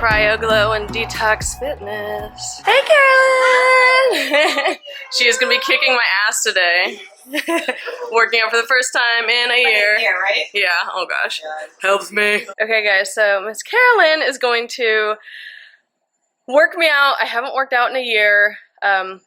Cryo Glow and Detox Fitness. Hey, Carolyn! She is gonna be kicking my ass today. Working out for the first time in a year. Yeah, right? Yeah, oh gosh. Helps me. Okay guys, so Miss Carolyn is going to work me out. I haven't worked out in a year.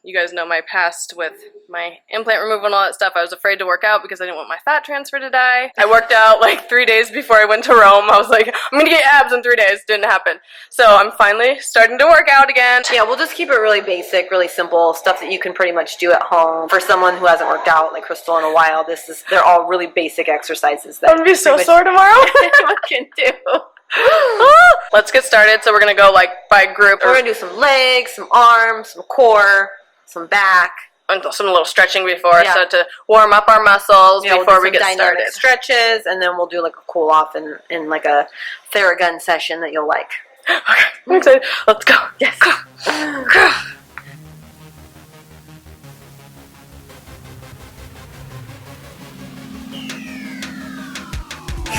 You guys know my past with my implant removal and all that stuff. I was afraid to work out because I didn't want my fat transfer to die. I worked out like 3 days before I went to Rome. I was like, I'm gonna get abs in 3 days. Didn't happen. So I'm finally starting to work out again. Yeah, we'll just keep it really basic, really simple, stuff that you can pretty much do at home. For someone who hasn't worked out like Crystal in a while, they're all really basic exercises that I'm gonna be so sore tomorrow. anyone can do. Let's get started. So we're gonna go like by group. We're gonna do some legs, some arms, some core, some back. And some little stretching before, Yeah. so to warm up our muscles before we get dynamic started. stretches, and then we'll do like a cool off in like a Theragun session that you'll like. Okay, I'm excited. Let's go. Yes. Go. Go.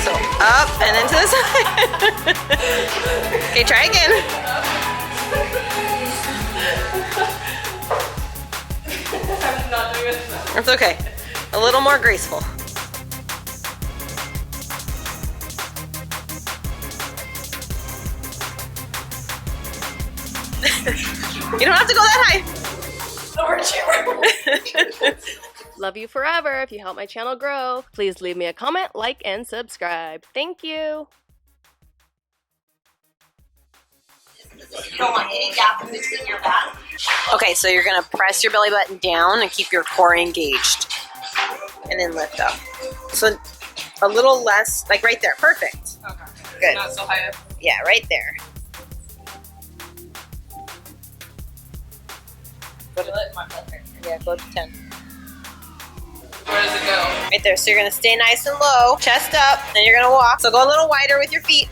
So up and then to the side. Okay, try again. I'm not doing it. It's okay. A little more graceful. You don't have to go that high. Love you forever. If you help my channel grow, please leave me a comment, like, and subscribe. Thank you. You don't want any gap in between your back. Okay, so you're gonna press your belly button down and keep your core engaged. And then lift up. So a little less, like right there. Perfect. Okay. Good. Not so high up. Yeah, right there. Yeah, go to 10. Where does it go? Right there. So you're gonna stay nice and low, chest up, and you're gonna walk. So go a little wider with your feet.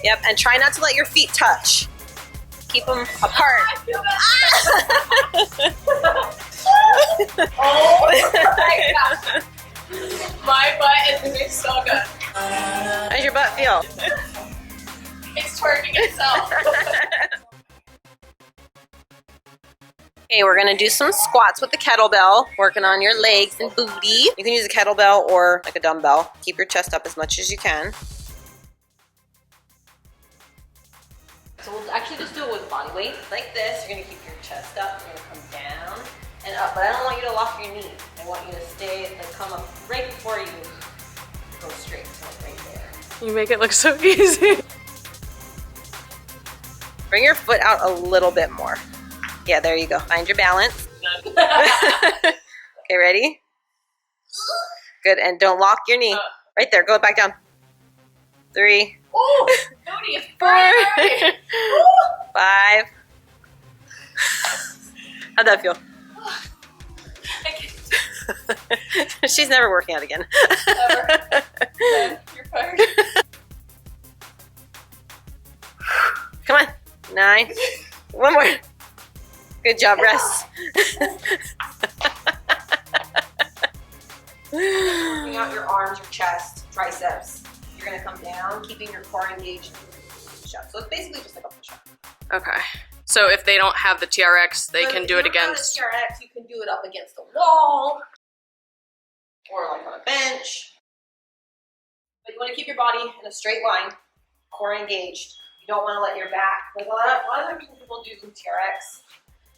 Yep, and try not to let your feet touch. Keep them apart. Oh my gosh. My butt is doing so good. How's your butt feel? It's twerking itself. Okay, we're gonna do some squats with the kettlebell, working on your legs and booty. You can use a kettlebell or like a dumbbell. Keep your chest up as much as you can. So we'll actually just do it with body weight. Like this, you're gonna keep your chest up, you're gonna come down and up. But I don't want you to lock your knee. I want you to stay, like come up right before you go straight, so like right there. You make it look so easy. Bring your foot out a little bit more. Yeah, there you go. Find your balance. Okay, ready? Good, and don't lock your knee. Right there, go back down. 3. Ooh, booty is 4. burning. 5. How'd that feel? She's never working out again. Never. You're fired. Come on. 9. One more. Good job, rest. Bring out your arms, your chest, triceps. You're gonna come down, keeping your core engaged. Push-up. So it's basically just like a push-up. Okay. So if they don't have the TRX, they can do it against. If you don't have a TRX, you can do it up against the wall, or like on a bench. But you want to keep your body in a straight line, core engaged. You don't want to let your back. Like a lot of people do TRX.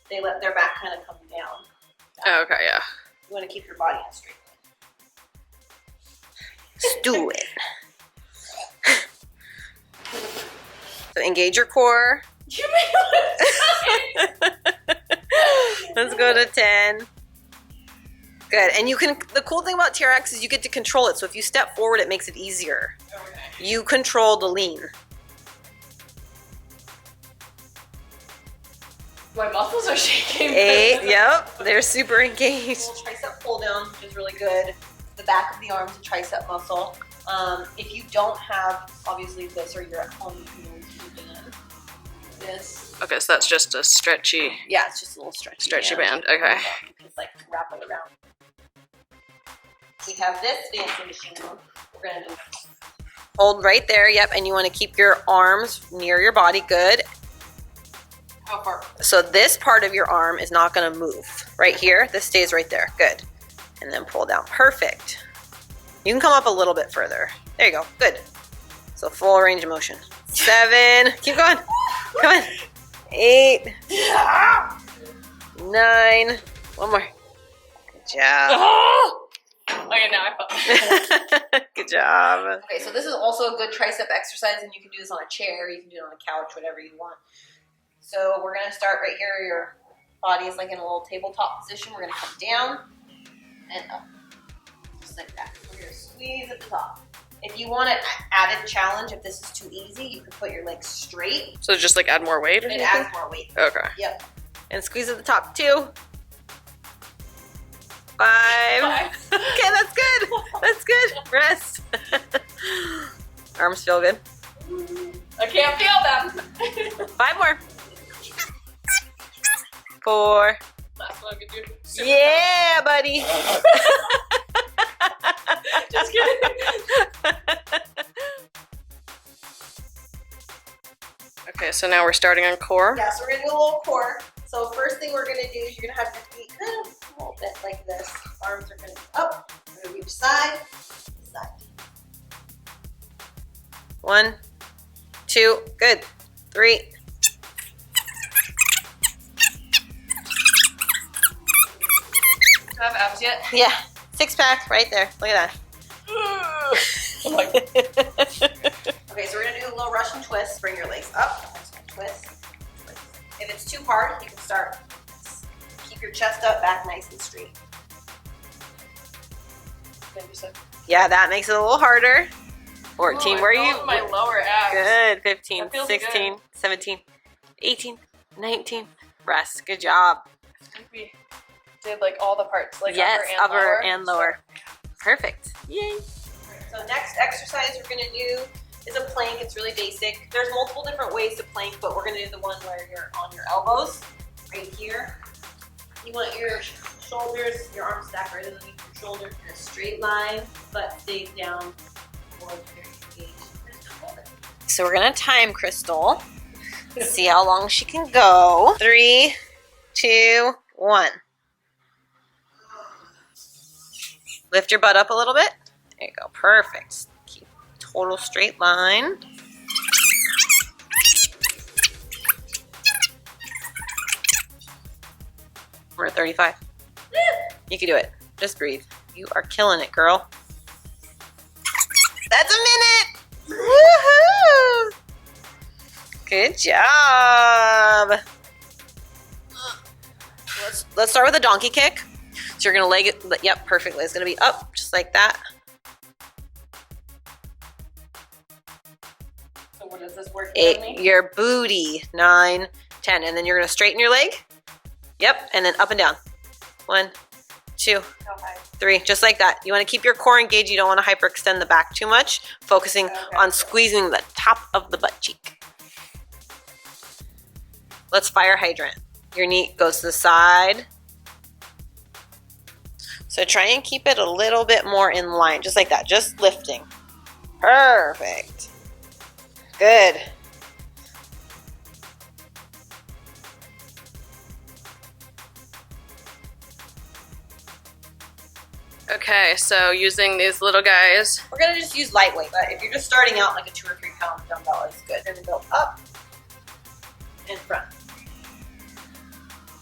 They let their back kind of come down. Oh, okay, yeah. You want to keep your body in a straight line. Let's do it. So engage your core. Let's go to 10. Good. And you can, the cool thing about TRX is you get to control it. So if you step forward, it makes it easier. Okay. You control the lean. My muscles are shaking. 8. Yep. They're super engaged. Tricep pull down, which is really good. The back of the arm is a tricep muscle. If you don't have, obviously, this, or you're at home, you can use this. Okay, so that's just a stretchy. Yeah, it's just a little stretchy band. Okay. Just like wrap it around. We have this fancy machine. We're gonna do Hold right there, yep, and you want to keep your arms near your body, good. How far? So this part of your arm is not going to move. Right here, this stays right there, good. And then pull down, perfect. You can come up a little bit further. There you go, good. So full range of motion. 7, keep going, come on. 8, 9, one more. Good job. Okay, now I felt. Good job. Okay, so this is also a good tricep exercise, and you can do this on a chair, you can do it on a couch, whatever you want. So we're gonna start right here. Your body is like in a little tabletop position. We're gonna come down and up, just like that. We're gonna squeeze at the top. If you want an added challenge, if this is too easy, you can put your legs straight. So just like add more weight or It something? adds more weight. Okay. Yep. And squeeze at the top, 2, 5. Okay, that's good. That's good. Rest. Arms feel good. I can't feel them. 5 more. 4. Last one I could do. Yeah, buddy. Just kidding. Okay, so now we're starting on core. Yeah, so we're gonna do a little core. So first thing we're gonna do is you're gonna have your feet kind of a little bit like this. Arms are gonna be up. We're gonna reach side, side. 1, 2, good. 3. Do I have abs yet? Yeah, 6-pack right there. Look at that. Okay, so we're gonna do a little Russian twist. Bring your legs up. Twist. Twist. If it's too hard, you can start. Keep your chest up, back nice and straight. Yeah, that makes it a little harder. 14, where are you? My lower abs. Good. 15, That feels 16, good. 17, 18, 19. Rest. Good job. We did like all the parts, like Yes, upper and lower. Perfect. Yay. So next exercise we're gonna do is a plank. It's really basic. There's multiple different ways to plank, but we're gonna do the one where you're on your elbows, right here. You want your shoulders, your arms stacked right underneath your shoulders in a straight line, butt stays down. So we're gonna time Crystal. See how long she can go. 3, 2, 1. Lift your butt up a little bit. There you go. Perfect. Keep total straight line. We're at 35. You can do it. Just breathe. You are killing it, girl. That's a minute. Woohoo! Good job. Let's start with a donkey kick. So you're gonna leg it. Yep, perfectly. It's gonna be up just like that. So what does this work? 8. Your booty. 9, 10, and then you're gonna straighten your leg. Yep, and then up and down. 1, 2, 3, just like that. You want to keep your core engaged. You don't want to hyperextend the back too much. Focusing on squeezing the top of the butt cheek. Let's fire hydrant. Your knee goes to the side. So try and keep it a little bit more in line, just like that, just lifting. Perfect. Good. Okay, so using these little guys. We're gonna just use lightweight, but if you're just starting out, like a 2 or 3 pound dumbbell is good. We're gonna go up and front.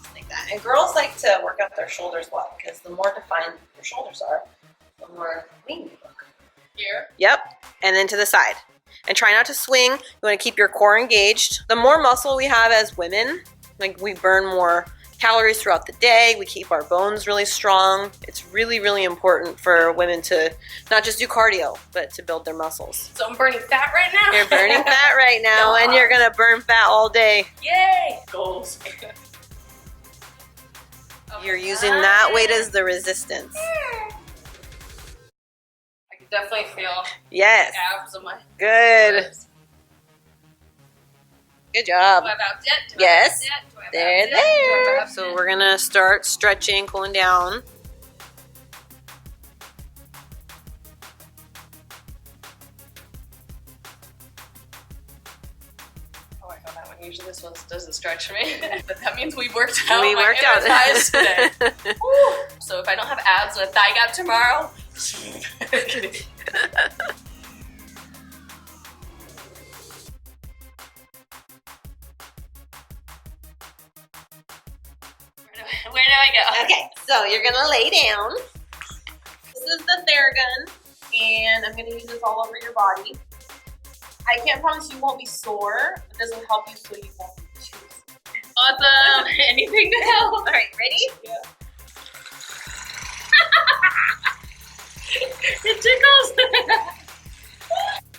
Just like that. And girls like to work out their shoulders a lot because the more defined your shoulders are, the more lean you look. Here. Yep, and then to the side. And try not to swing. You want to keep your core engaged. The more muscle we have as women, like we burn more calories throughout the day. We keep our bones really strong. It's really, really important for women to not just do cardio, but to build their muscles. So I'm burning fat right now? You're burning fat right now, and you're going to burn fat all day. Yay! Goals. You're using that weight as the resistance. I can definitely feel Yes. abs on my Good. ribs. Good job. Do I have abs yet? Do I have Yes. abs yet? Do I have They're abs yet? Do I have there. abs So yet? we're going to start stretching, cooling down. Usually this one doesn't stretch me, but that means we worked out We my worked inner out thighs today. Woo. So if I don't have abs and a thigh gap tomorrow, where do I go? Okay, so you're gonna lay down. This is the Theragun, and I'm gonna use this all over your body. I can't promise you won't be sore, but this will help you so you won't be too sore. Awesome. Anything to help. All right, ready? Yeah. It tickles.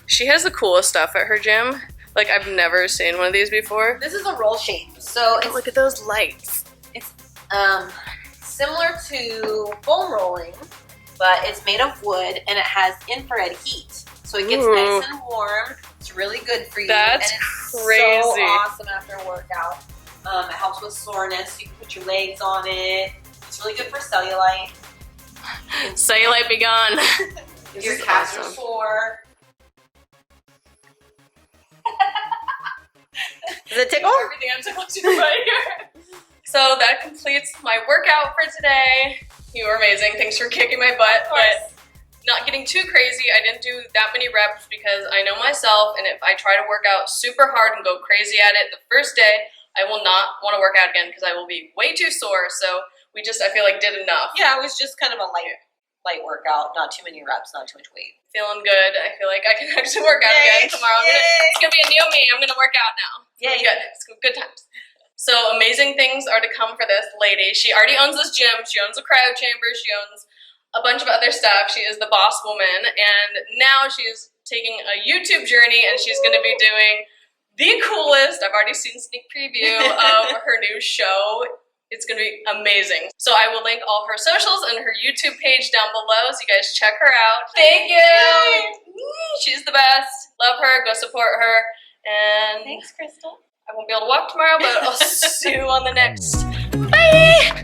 She has the coolest stuff at her gym. Like, I've never seen one of these before. This is a roll shape, so Oh, look at those lights. it's similar to foam rolling, but it's made of wood and it has infrared heat, so it gets Ooh. nice and warm. It's really good for you. That's and it's crazy. so awesome after a workout. It helps with soreness. You can put your legs on it. It's really good for cellulite. Cellulite be gone. If your calves are sore. Does it tickle? Everything I'm supposed to do right here. So that completes my workout for today. You were amazing. Thanks for kicking my butt, but not getting too crazy. I didn't do that many reps because I know myself, and if I try to work out super hard and go crazy at it the first day, I will not want to work out again because I will be way too sore. So we just, I feel like, did enough. Yeah, it was just kind of a light workout. Not too many reps, not too much weight. Feeling good. I feel like I can actually work out again tomorrow. It's gonna be a new me. I'm gonna work out now. Yeah, Good. It's good times. So amazing things are to come for this lady. She already owns this gym. She owns a cryo chamber. She owns a bunch of other stuff. She is the boss woman, and now she's taking a YouTube journey, and she's gonna be doing the coolest. I've already seen a sneak preview of her new show. It's gonna be amazing. So I will link all her socials and her YouTube page down below, so you guys check her out. Thank you! She's the best. Love her, go support her. And Thanks, Crystal. I won't be able to walk tomorrow, but I'll see you on the next. Bye!